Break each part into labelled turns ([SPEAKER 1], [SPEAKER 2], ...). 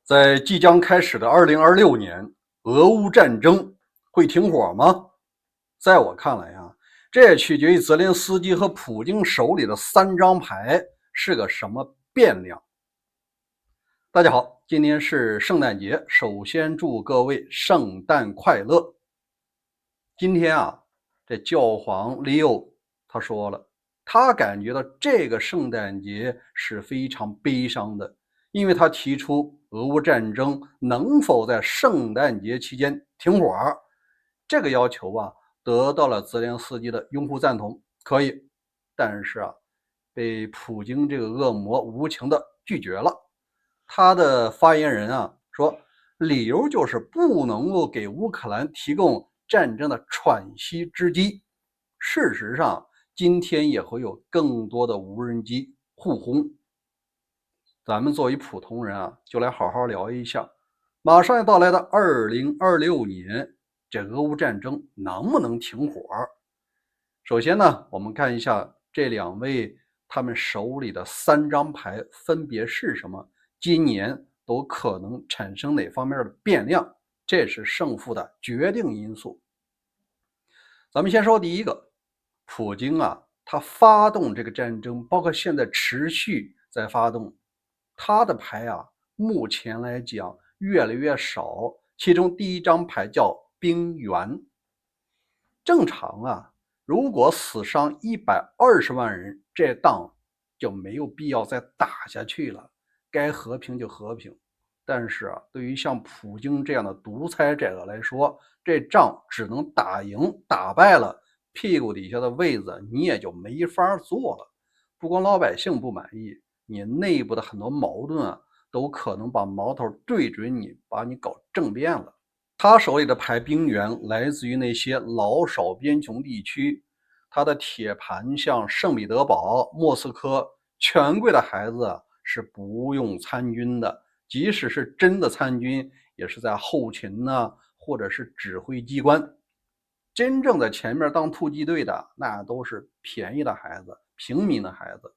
[SPEAKER 1] 在即将开始的2026年，俄乌战争会停火吗？在我看来啊，这也取决于泽连斯基和普京手里的三张牌是个什么变量。大家好，今天是圣诞节，首先祝各位圣诞快乐。今天啊，这教皇利欧他说了，他感觉到这个圣诞节是非常悲伤的，因为他提出俄乌战争能否在圣诞节期间停火，这个要求啊得到了泽连斯基的拥护赞同，可以，但是啊被普京这个恶魔无情的拒绝了。他的发言人啊说，理由就是不能够给乌克兰提供战争的喘息之机。事实上，今天也会有更多的无人机护轰。咱们作为普通人啊，就来好好聊一下，马上要到来的2026年，这俄乌战争能不能停火？首先呢，我们看一下这两位他们手里的三张牌分别是什么，今年都可能产生哪方面的变量，这是胜负的决定因素。咱们先说第一个，普京啊，他发动这个战争，包括现在持续在发动，他的牌啊，目前来讲越来越少。其中第一张牌叫兵员，正常啊，如果死伤120万人，这仗就没有必要再打下去了，该和平就和平。但是啊，对于像普京这样的独裁者来说，这仗只能打赢，打败了，屁股底下的位子你也就没法做了。不光老百姓不满意，你内部的很多矛盾啊，都可能把矛头对准你，把你搞政变了。他手里的牌兵员来自于那些老少边穷地区，他的铁盘像圣彼得堡、莫斯科，权贵的孩子是不用参军的，即使是真的参军，也是在后勤呢，或者是指挥机关。真正在前面当突击队的，那都是便宜的孩子，平民的孩子。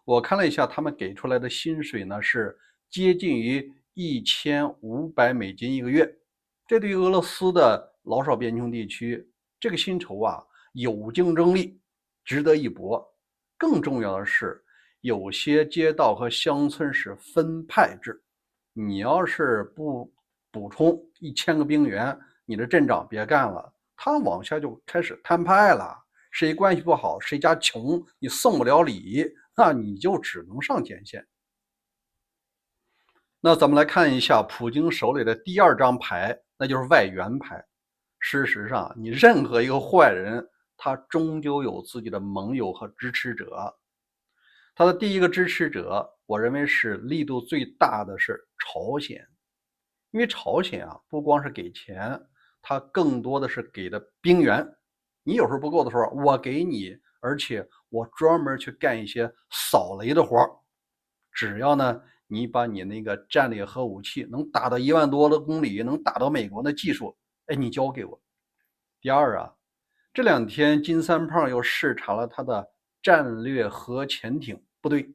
[SPEAKER 1] 我看了一下，他们给出来的薪水呢是接近于$1500一个月，这对于俄罗斯的老少边穷地区，这个薪酬啊有竞争力，值得一搏。更重要的是，有些街道和乡村是分派制，你要是不补充1000个兵员，你的镇长别干了，他往下就开始摊派了。谁关系不好，谁家穷，你送不了礼，那你就只能上前线。那咱们来看一下普京手里的第二张牌，那就是外援牌。事实上，你任何一个坏人，他终究有自己的盟友和支持者。他的第一个支持者，我认为是力度最大的是朝鲜，因为朝鲜啊，不光是给钱，他更多的是给的兵员。你有时候不够的时候，我给你，而且我专门去干一些扫雷的活儿。只要呢，你把你那个战略核武器能打到1万多的公里，能打到美国的技术，哎，你交给我。第二啊，这两天金三胖又视察了他的战略核潜艇部队，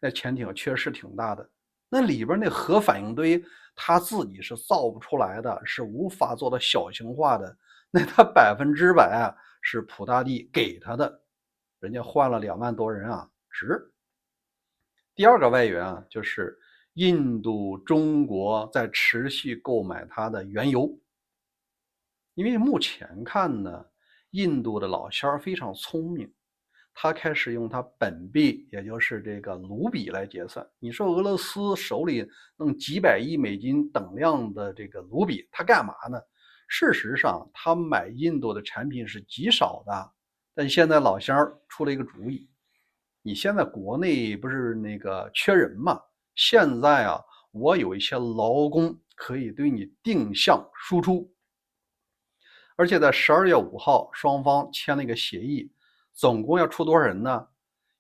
[SPEAKER 1] 那潜艇确实挺大的，那里边那核反应堆他自己是造不出来的，是无法做到小型化的，那他100%啊是普大帝给他的，人家换了2万多人啊，值。第二个外援啊，就是印度、中国在持续购买它的原油。因为目前看呢，印度的老乡非常聪明，他开始用他本币，也就是这个卢比来结算。你说俄罗斯手里弄几百亿美金等量的这个卢比，他干嘛呢？事实上，他买印度的产品是极少的，但现在老乡出了一个主意，你现在国内不是那个缺人嘛？现在啊，我有一些劳工可以对你定向输出。而且在12月5号，双方签了一个协议，总共要出多少人呢？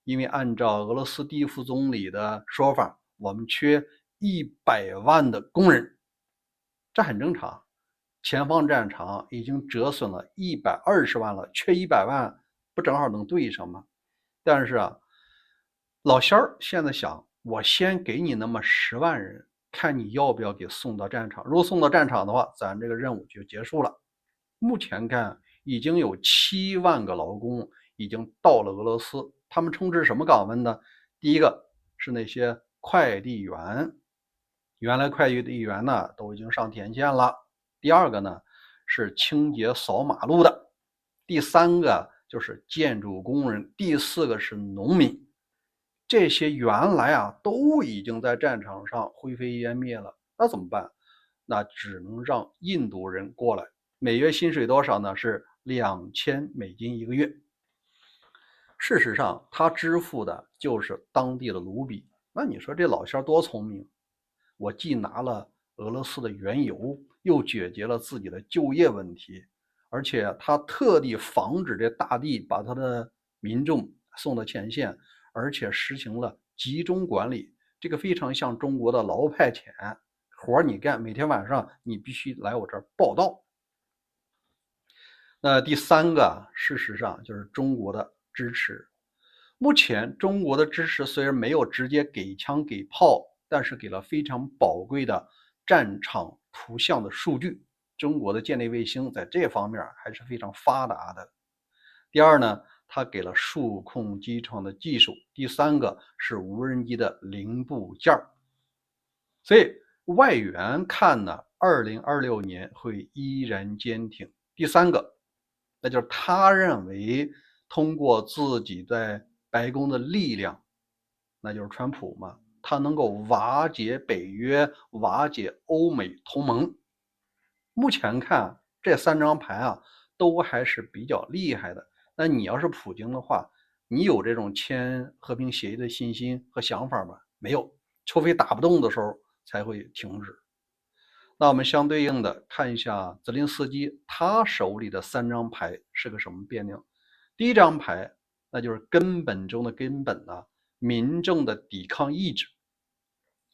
[SPEAKER 1] 因为按照俄罗斯第一副总理的说法，我们缺100万的工人，这很正常。前方战场已经折损了120万了，缺100万，不正好能对上吗？但是啊，老仙儿现在想，我先给你那么10万人，看你要不要给送到战场。如果送到战场的话，咱这个任务就结束了。目前看，已经有7万个劳工已经到了俄罗斯，他们充斥什么岗位呢？第一个是那些快递员，原来快递员呢都已经上前线了。第二个呢是清洁扫马路的，第三个就是建筑工人，第四个是农民。这些原来都已经在战场上灰飞烟灭了，那怎么办？那只能让印度人过来，每月薪水多少呢？是$2000一个月。事实上，他支付的就是当地的卢比。那你说这老乡多聪明，我既拿了俄罗斯的原油，又解决了自己的就业问题，而且他特地防止这大帝把他的民众送到前线，而且实行了集中管理，这个非常像中国的劳派遣，活你干，每天晚上你必须来我这儿报到。那第三个，事实上就是中国的支持。目前中国的支持虽然没有直接给枪给炮，但是给了非常宝贵的战场图像的数据。中国的舰内卫星在这方面还是非常发达的。第二呢，它给了数控机床的技术。第三个是无人机的零部件。所以外援看呢，2026年会依然坚挺。第三个，那就是他认为通过自己在白宫的力量，那就是川普嘛，他能够瓦解北约，瓦解欧美同盟。目前看这3张牌都还是比较厉害的。那你要是普京的话，你有这种签和平协议的信心和想法吗？没有，除非打不动的时候才会停止。那我们相对应的看一下泽连斯基他手里的3张牌是个什么变量。第一张牌那就是根本中的根本民众的抵抗意志。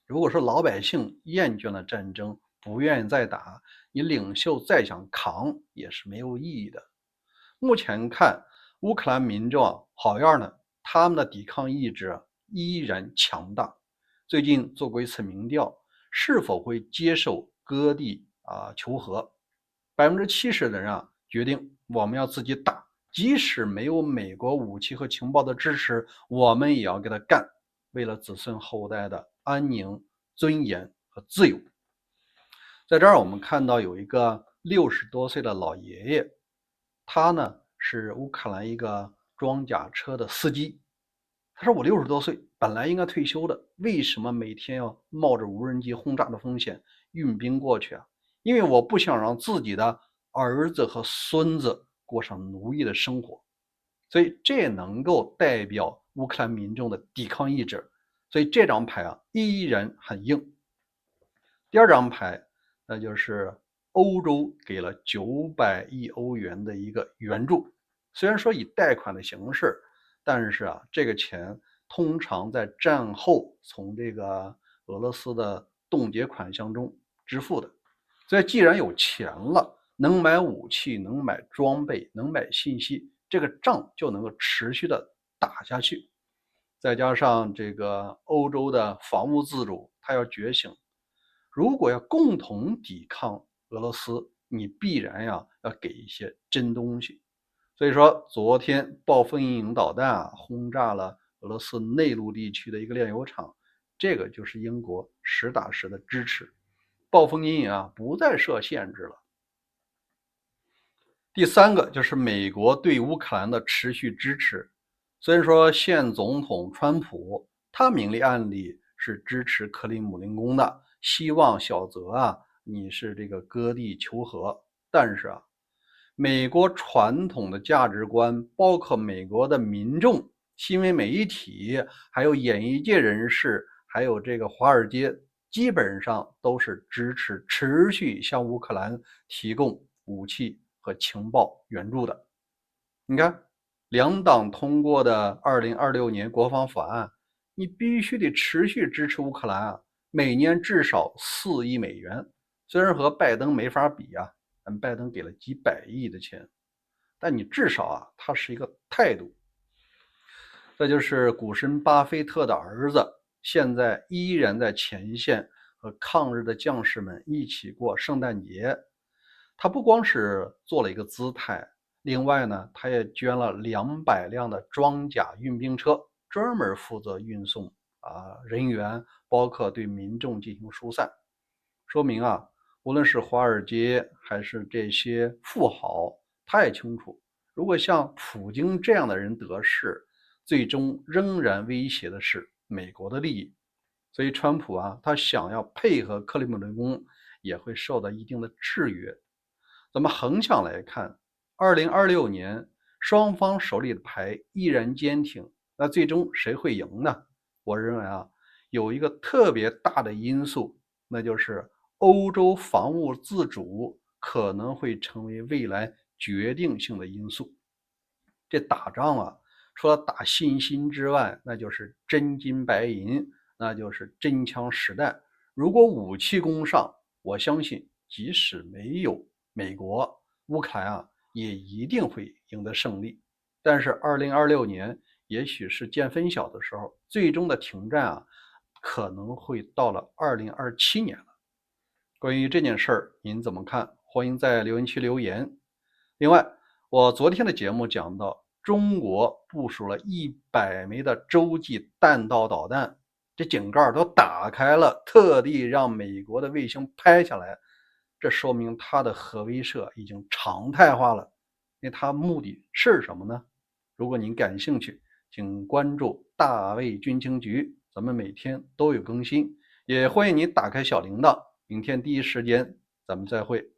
[SPEAKER 1] 如果说老百姓厌倦了战争，不愿意再打，你领袖再想扛也是没有意义的。目前看乌克兰民众好样的，他们的抵抗意志依然强大。最近做过一次民调，是否会接受割地求和？70%的人决定我们要自己打，即使没有美国武器和情报的支持，我们也要给他干，为了子孙后代的安宁、尊严和自由。在这儿我们看到有一个60多岁的老爷爷，他呢是乌克兰一个装甲车的司机。他说我60多岁，本来应该退休的，为什么每天要冒着无人机轰炸的风险运兵过去啊？因为我不想让自己的儿子和孙子过上奴役的生活。所以这能够代表乌克兰民众的抵抗意志。所以这张牌依然很硬。第二张牌那就是欧洲给了900亿欧元的一个援助，虽然说以贷款的形式，但是这个钱通常在战后从这个俄罗斯的冻结款项中支付的。所以既然有钱了，能买武器，能买装备，能买信息，这个仗就能够持续的打下去。再加上这个欧洲的防务自主，它要觉醒。如果要共同抵抗俄罗斯，你必然要给一些真东西。所以说，昨天暴风阴影导弹轰炸了俄罗斯内陆地区的一个炼油厂，这个就是英国实打实的支持。暴风阴影不再设限制了。第三个就是美国对乌克兰的持续支持。虽然说现总统川普他明里暗里是支持克里姆林宫的，希望小泽你是这个割地求和，但是美国传统的价值观，包括美国的民众、新闻媒体，还有演艺界人士，还有这个华尔街，基本上都是支持持续向乌克兰提供武器和情报援助的。你看2党通过的2026年国防法案，你必须得持续支持乌克兰每年至少4亿美元。虽然和拜登没法比但拜登给了几百亿的钱，但你至少它是一个态度。这就是股神巴菲特的儿子，现在依然在前线和抗日的将士们一起过圣诞节。他不光是做了一个姿态，另外呢，他也捐了200辆的装甲运兵车，专门负责运送人员，包括对民众进行疏散。说明无论是华尔街还是这些富豪，他也清楚，如果像普京这样的人得势，最终仍然威胁的是美国的利益。所以川普他想要配合克里姆林宫，也会受到一定的制约。咱们横向来看，2026年双方手里的牌依然坚挺，那最终谁会赢呢？我认为有一个特别大的因素，那就是欧洲防务自主可能会成为未来决定性的因素。这打仗除了打信心之外，那就是真金白银，那就是真枪实弹。如果武器攻上，我相信即使没有美国，乌克兰也一定会赢得胜利。但是2026年也许是见分晓的时候，最终的停战可能会到了2027年了。关于这件事儿，您怎么看？欢迎在留言区留言。另外，我昨天的节目讲到，中国部署了100枚的洲际弹道导弹，这井盖都打开了，特地让美国的卫星拍下来，这说明它的核威慑已经常态化了。那它目的是什么呢？如果您感兴趣，请关注大卫军情局，咱们每天都有更新，也欢迎您打开小铃铛，明天第一时间咱们再会。